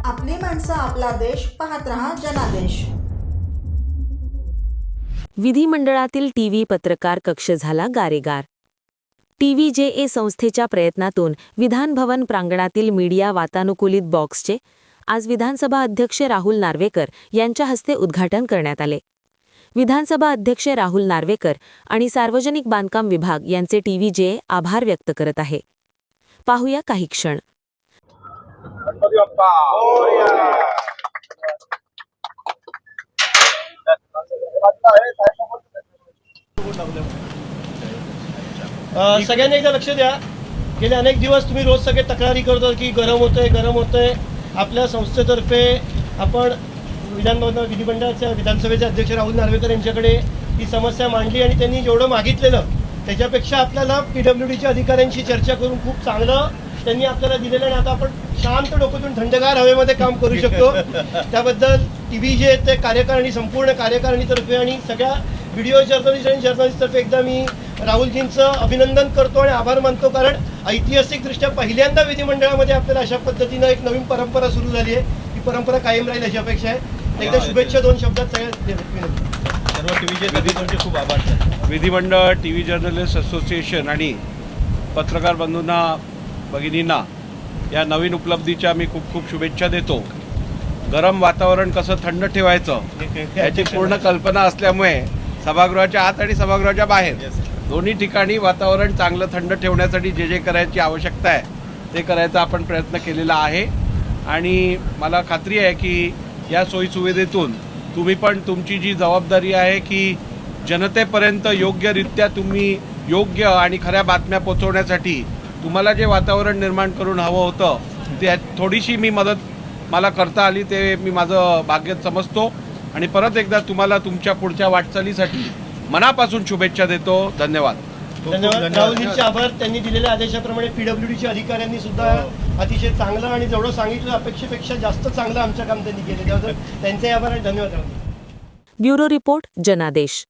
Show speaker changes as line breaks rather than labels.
आपली माणसं, आपला देश. पाहत रहा जनादेश.
विधिमंडळातील टीव्ही पत्रकार कक्ष झाला गारेगार. TVJA संस्थेच्या प्रयत्नातून विधान भवन प्रांगणातील मीडिया वातानुकूलित बॉक्सचे आज विधानसभा अध्यक्ष राहुल नार्वेकर यांच्या हस्ते उद्घाटन करण्यात आले. विधानसभा अध्यक्ष राहुल नार्वेकर आणि सार्वजनिक बांधकाम विभाग यांचे TVJA आभार व्यक्त करत आहे. पाहूया काही क्षण.
सगळ्यांनी एकदा लक्ष द्या. गेले अनेक दिवस तुम्ही रोज सगळे तक्रारी करतो की गरम होतंय. आपल्या संस्थेतर्फे आपण विधिमंडळाच्या विधानसभेचे अध्यक्ष राहुल नार्वेकर यांच्याकडे ही समस्या मांडली आणि त्यांनी जेवढं मागितलेलं त्याच्यापेक्षा आपल्याला PWDच्या अधिकाऱ्यांशी चर्चा करून खूप चांगलं त्यांनी आपल्याला दिलेलं आणि आता आपण शांत डोक्यातून थंडगार हवेमध्ये काम करू शकतो. त्याबद्दल TVJ ते कार्यकारिणी, संपूर्ण कार्यकारिणीतर्फे आणि सगळ्या व्हिडिओ जर्नलिस्ट आणि जर्नलिस्टतर्फे एकदा मी राहुलजींचं अभिनंदन करतो आणि आभार मानतो. कारण ऐतिहासिकदृष्ट्या पहिल्यांदा विधिमंडळामध्ये आपल्याला अशा पद्धतीनं एक नवीन परंपरा सुरू झाली आहे. ही परंपरा कायम राहील अशी अपेक्षा आहे. एकदा शुभेच्छा 2 शब्दात सगळ्या सर्व TVJ खूप आभार.
विधिमंडळ, TV जर्नलिस्ट असोसिएशन आणि पत्रकार बंधूंना, भगिनींना या नवीन उपलब्धीच्या मी खूप खूप शुभेच्छा देतो. गरम वातावरण कसं थंड ठेवायचं याची पूर्ण कल्पना असल्यामुळे सभागृहाच्या आत आणि सभागृहाच्या बाहेर दोन्ही ठिकाणी वातावरण चांगलं थंड ठेवण्यासाठी जे करायची आवश्यकता आहे ते करायचा आपण प्रयत्न केलेला आहे. आणि मला खात्री आहे की या सोयीसुविधेतून तुम्ही पण तुमची जी जबाबदारी आहे की जनतेपर्यंत योग्यरित्या तुम्ही योग्य आणि खऱ्या बातम्या पोहोचवण्यासाठी तुम्हाला जे वातावरण निर्माण करून हवं होतं ते थोडीशी मदत मला करता आली, ते मी माझं भाग्य समजतो. आणि परत एकदा तुम्हाला तुमच्या पुढच्या वाटचालीसाठी मनापासून शुभेच्छा देतो. धन्यवाद.
राहुलजींचे आभार. त्यांनी दिलेल्या आदेशाप्रमाणे PWDच्या अधिकाऱ्यांनी सुद्धा अतिशय चांगलं आणि जेवढं सांगितलं अपेक्षेपेक्षा जास्त चांगलं आमचं काम त्यांनी केलं. त्याबद्दल त्यांचे आभार आणि धन्यवाद.
ब्युरो रिपोर्ट जनादेश.